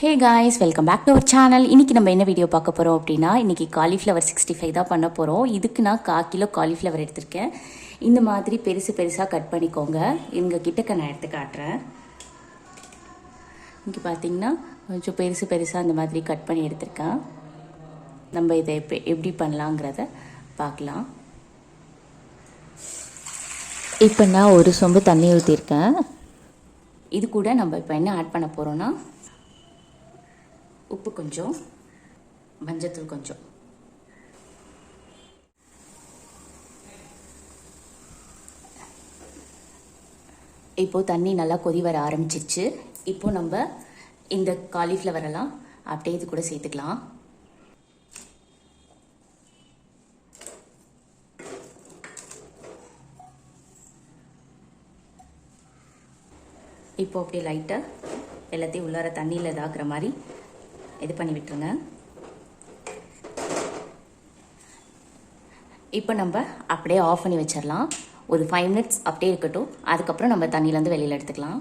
Hey guys, welcome back to our channel. இன்றைக்கி நம்ம என்ன வீடியோ பார்க்க போகிறோம் அப்படின்னா, இன்றைக்கி காலிஃப்ளவர் 65 தான் பண்ண போகிறோம். இதுக்கு நான் 1/4 கிலோ காலிஃப்ளவர் எடுத்திருக்கேன். இந்த மாதிரி பெருசு பெருசாக கட் பண்ணிக்கோங்க. இவங்க கிட்டக்க நான் எடுத்து காட்டுறேன். இங்கே பார்த்தீங்கன்னா கொஞ்சம் பெருசு பெருசாக இந்த மாதிரி கட் பண்ணி எடுத்திருக்கேன். நம்ம இதை எப்படி பண்ணலாங்கிறத பார்க்கலாம். இப்போ நான் ஒரு சொம்பு தண்ணி ஊற்றிருக்கேன். இது கூட நம்ம இப்போ என்ன ஆட் பண்ண போகிறோன்னா, உப்பு கொஞ்சம், மஞ்சத்தூள் கொஞ்சம், இப்போது தண்ணி நல்லா கொதி வர ஆரம்பிச்சிருச்சு. இப்போது நம்ம இந்த காலிஃப்ளவரெல்லாம் அப்படியே இது கூட சேர்த்துக்கலாம். இப்போ அப்படியே லைட்டாக எல்லாத்தையும் உள்ளார தண்ணியில் இதாக்குற மாதிரி இது பண்ணி விட்டுருங்க. இப்போ நம்ம அப்படியே ஆஃப் பண்ணி வச்சிடலாம். ஒரு 5 மினிட்ஸ் அப்படியே இருக்கட்டும். அதுக்கப்புறம் நம்ம தண்ணியிலேருந்து வெளியில் எடுத்துக்கலாம்.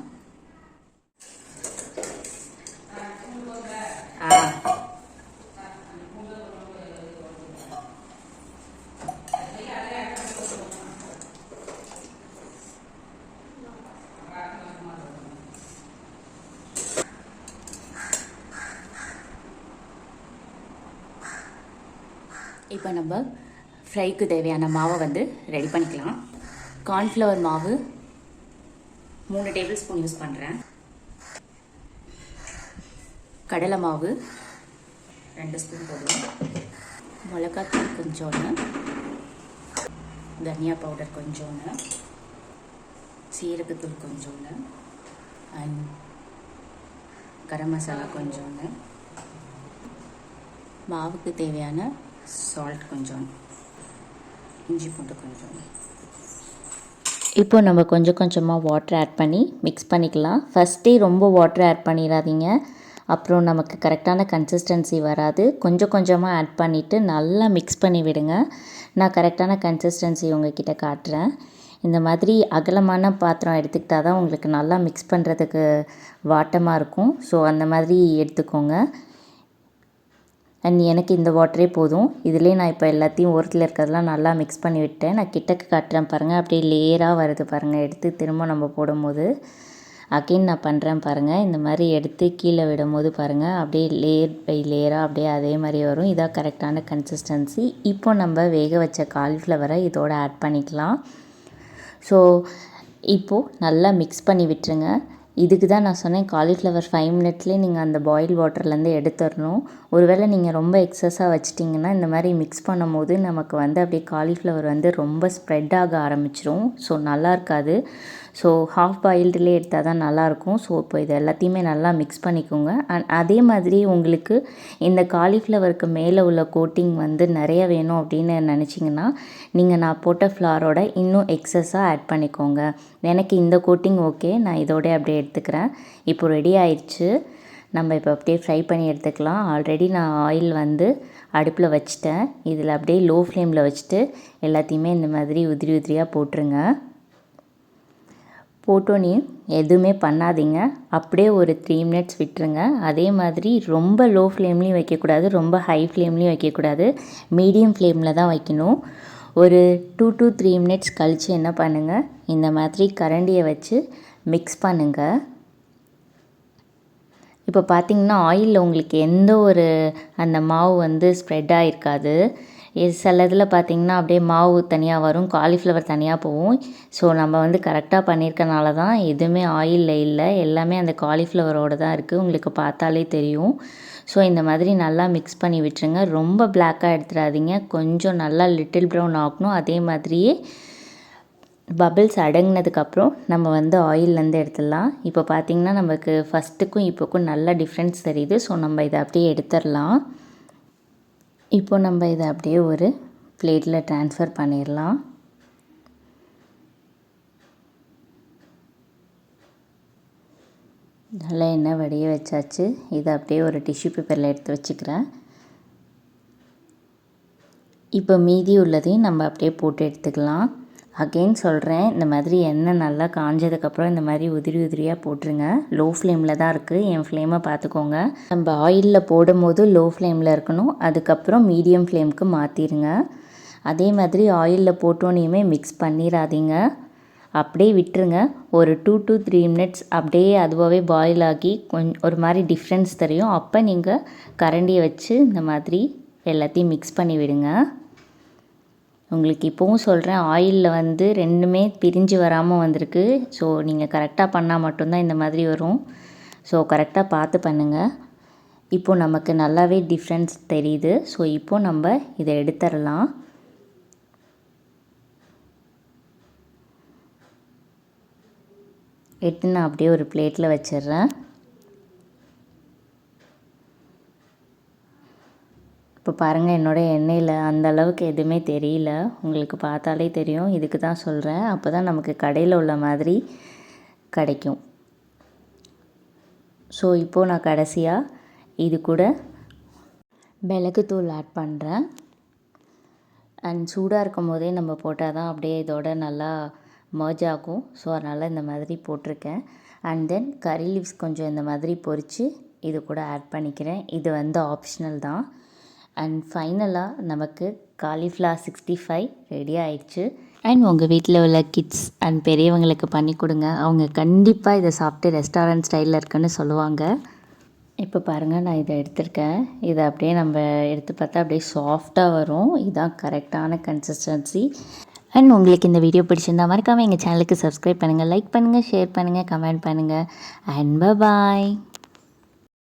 இப்போ நம்ம ஃப்ரைக்கு தேவையான மாவை வந்து ரெடி பண்ணிக்கலாம். கார்ன்ஃப்ளவர் மாவு 3 டேபிள் ஸ்பூன் யூஸ் பண்ணுறேன். கடலை மாவு 2 ஸ்பூன் போடுவோம். மிளகாத்தூள் கொஞ்சோன்னு, தனியா பவுடர் கொஞ்சோன்னு, சீரகத்தூள் கொஞ்சோன்னு, அண்ட் கரம் மசாலா கொஞ்சோன்னு, மாவுக்கு தேவையான சால்ட் கொஞ்சம், இஞ்சி பூண்டு கொஞ்சம். இப்போ நம்ம கொஞ்சம் கொஞ்சமாக வாட்டர் ஆட் பண்ணி மிக்ஸ் பண்ணிக்கலாம். ஃபஸ்ட்டே ரொம்ப வாட்டர் ஆட் பண்ணிடாதீங்க, அப்புறம் நமக்கு கரெக்டான கன்சிஸ்டன்சி வராது. கொஞ்சம் கொஞ்சமாக ஆட் பண்ணிவிட்டு நல்லா மிக்ஸ் பண்ணி விடுங்க. நான் கரெக்டான கன்சிஸ்டன்சி உங்ககிட்ட காட்டுறேன். இந்த மாதிரி அகலமான பாத்திரம் எடுத்துக்கிட்டால் தான் உங்களுக்கு நல்லா மிக்ஸ் பண்ணுறதுக்கு வாட்டமாக இருக்கும். ஸோ அந்த மாதிரி எடுத்துக்கோங்க. அண்ட் எனக்கு இந்த வாட்டரே போதும். இதிலே நான் இப்போ எல்லாத்தையும் ஓரத்தில் இருக்கிறதெல்லாம் நல்லா மிக்ஸ் பண்ணி விட்டேன். நான் கிட்டக்கு காட்டுறேன் பாருங்கள். அப்படியே லேயராக வருது பாருங்கள். எடுத்து திரும்ப நம்ம போடும்போது அகெயின் நான் பண்ணுறேன் பாருங்கள். இந்த மாதிரி எடுத்து கீழே விடும்போது பாருங்கள், அப்படியே லேயர் பை லேயராக அப்படியே அதே மாதிரி வரும். இதான் கரெக்டான கன்சிஸ்டன்சி. இப்போ நம்ம வேக வச்ச காலிஃப்ளவரை இதோட ஆட் பண்ணிக்கலாம். ஸோ இப்போது நல்லா மிக்ஸ் பண்ணி விட்டுருங்க. இதுக்கு தான் நான் சொன்னேன், காலிஃப்ளவர் 5 மினிட்ஸ்லேயே நீங்கள் அந்த பாயில் வாட்டர்லேருந்து எடுத்துடணும். ஒருவேளை நீங்கள் ரொம்ப எக்ஸஸாக வச்சிட்டிங்கன்னா இந்த மாதிரி மிக்ஸ் பண்ணும் போது நமக்கு வந்து அப்படியே காலிஃப்ளவர் வந்து ரொம்ப ஸ்ப்ரெட் ஆக ஆரம்பிச்சிரும். ஸோ நல்லா இருக்காது. ஸோ ஹாஃப் பாயில்டுலேயே எடுத்தால் தான் நல்லாயிருக்கும். ஸோ இப்போ இது எல்லாத்தையுமே நல்லா மிக்ஸ் பண்ணிக்கோங்க. அண்ட் அதே மாதிரி உங்களுக்கு இந்த காலிஃப்ளவருக்கு மேலே உள்ள கோட்டிங் வந்து நிறைய வேணும் அப்படின்னு நினச்சிங்கன்னா நீங்கள் நான் போட்ட ஃப்ளாரோட இன்னும் எக்ஸஸாக ஆட் பண்ணிக்கோங்க. எனக்கு இந்த கோட்டிங் ஓகே, நான் இதோட அப்படியே எடுத்துக்கிறேன். இப்போ ரெடி ஆயிடுச்சு. நம்ம இப்போ அப்படியே ஃப்ரை பண்ணி எடுத்துக்கலாம். ஆல்ரெடி நான் ஆயில் வந்து அடுப்பில் வச்சுட்டேன். இதில் அப்படியே லோ ஃப்ளேமில் வச்சுட்டு எல்லாத்தையுமே இந்த மாதிரி உதிரி உதிரியாக போட்டுருங்க. போட்டோன்னே எதுவுமே பண்ணாதீங்க, அப்படியே ஒரு 3 மினிட்ஸ் விட்டுருங்க. அதே மாதிரி ரொம்ப லோ ஃப்ளேம்லேயும் வைக்கக்கூடாது, ரொம்ப ஹை ஃப்ளேம்லேயும் வைக்கக்கூடாது, மீடியம் ஃப்ளேமில் தான் வைக்கணும். ஒரு 2 to 3 மினிட்ஸ் கழித்து என்ன பண்ணுங்கள், இந்த மாதிரி கரண்டியை வச்சு மிக்ஸ் பண்ணுங்கள். இப்போ பார்த்திங்கன்னா ஆயிலில் உங்களுக்கு எந்த ஒரு அந்த மாவு வந்து ஸ்ப்ரெட் ஆகிருக்காது. சில இதில் பார்த்திங்கன்னா அப்படியே மாவு தனியாக வரும், காலிஃப்ளவர் தனியாக போகும். ஸோ நம்ம வந்து கரெக்டாக பண்ணியிருக்கனால தான் எதுவுமே ஆயிலில் இல்லை, எல்லாமே அந்த காலிஃப்ளவரோடு தான் இருக்குது. உங்களுக்கு பார்த்தாலே தெரியும். ஸோ இந்த மாதிரி நல்லா மிக்ஸ் பண்ணி விட்டுருங்க. ரொம்ப பிளாக்காக எடுத்துடாதீங்க, கொஞ்சம் நல்லா லிட்டில் ப்ரௌன் ஆகணும். அதே மாதிரியே பபிள்ஸ் அடங்கினதுக்கப்புறம் நம்ம வந்து ஆயிலேருந்து எடுத்துடலாம். இப்போ பார்த்திங்கன்னா நமக்கு ஃபஸ்ட்டுக்கும் இப்போக்கும் நல்ல டிஃப்ரென்ஸ் தெரியுது. ஸோ நம்ம இதை அப்படியே எடுத்துடலாம். இப்போ நம்ம இதை அப்படியே ஒரு பிளேட்டில் ட்ரான்ஸ்ஃபர் பண்ணிடலாம். நல்லா எண்ணெய் வடிய வச்சாச்சு. இதை அப்படியே ஒரு டிஷ்யூ பேப்பரில் எடுத்து வச்சுக்கிறேன். இப்போ மீதி உள்ளதையும் நம்ம அப்படியே போட்டு எடுத்துக்கலாம். அகெயின் சொல்கிறேன், இந்த மாதிரி எண்ணெய் நல்லா காஞ்சதுக்கப்புறம் இந்த மாதிரி உதிரி உதிரியாக போட்டுருங்க. லோ ஃப்ளேமில் தான் இருக்குது, என் ஃப்ளேமை பார்த்துக்கோங்க. நம்ம ஆயிலில் போடும் போது லோ ஃப்ளேமில் இருக்கணும், அதுக்கப்புறம் மீடியம் ஃப்ளேமுக்கு மாற்றிடுங்க. அதே மாதிரி ஆயிலில் போட்டோன்னையுமே மிக்ஸ் பண்ணிடாதீங்க, அப்படியே விட்டுருங்க. ஒரு 2 to 3 minutes அப்படியே அதுவாகவே பாயில் ஆகி கொஞ்சம் ஒரு மாதிரி டிஃப்ரென்ஸ் தெரியும். அப்போ நீங்கள் கரண்டியை வச்சு இந்த மாதிரி எல்லாத்தையும் மிக்ஸ் பண்ணி விடுங்க. உங்களுக்கு இப்போவும் சொல்கிறேன், ஆயிலில் வந்து ரெண்டுமே பிரிஞ்சு வராமல் வந்திருக்கு. ஸோ நீங்கள் கரெக்டாக பண்ணால் மட்டும்தான் இந்த மாதிரி வரும். ஸோ கரெக்டாக பார்த்து பண்ணுங்கள். இப்போது நமக்கு நல்லாவே டிஃப்ரென்ஸ் தெரியுது. ஸோ இப்போது நம்ம இதை எடுத்துடலாம். எடுத்து நான் அப்படியே ஒரு பிளேட்டில் வச்சிடுறேன். இப்போ பாருங்கள், என்னோடய எண்ணெயில் அந்த அளவுக்கு எதுவுமே தெரியல. உங்களுக்கு பார்த்தாலே தெரியும். இதுக்கு தான் சொல்கிறேன், அப்போ தான் நமக்கு கடையில் உள்ள மாதிரி கிடைக்கும். ஸோ இப்போது நான் கடைசியாக இது கூட மிளகுத்தூள் ஆட் பண்ணுறேன். அண்ட் சூடாக இருக்கும் போதே நம்ம போட்டால் தான் அப்படியே இதோட நல்லா மர்ஜ் ஆகும். ஸோ அதனால் இந்த மாதிரி போட்டிருக்கேன். அண்ட் தென் கறி லீவ்ஸ் கொஞ்சம் இந்த மாதிரி பொரித்து இது கூட ஆட் பண்ணிக்கிறேன். இது வந்து ஆப்ஷனல் தான். அண்ட் ஃபைனலாக நமக்கு காலிஃப்ளவர் 65 ரெடி ஆயிடுச்சு. அண்ட் உங்கள் வீட்டில் உள்ள கிட்ஸ் அண்ட் பெரியவங்களுக்கு பண்ணி கொடுங்க. அவங்க கண்டிப்பாக இதை சாப்பிட்டு ரெஸ்டாரண்ட் ஸ்டைலில் இருக்குன்னு சொல்லுவாங்க. இப்போ பாருங்கள், நான் இதை எடுத்திருக்கேன். இதை அப்படியே நம்ம எடுத்து பார்த்தா அப்படியே சாஃப்டாக வரும். இதுதான் கரெக்டான கன்சிஸ்டன்சி. அண்ட் உங்களுக்கு இந்த வீடியோ பிடிச்சிருந்தா மறக்காமல் எங்கள் சேனலுக்கு சப்ஸ்கிரைப் பண்ணுங்கள், லைக் பண்ணுங்கள், ஷேர் பண்ணுங்கள், கமெண்ட் பண்ணுங்கள். அண்ட் பாய்.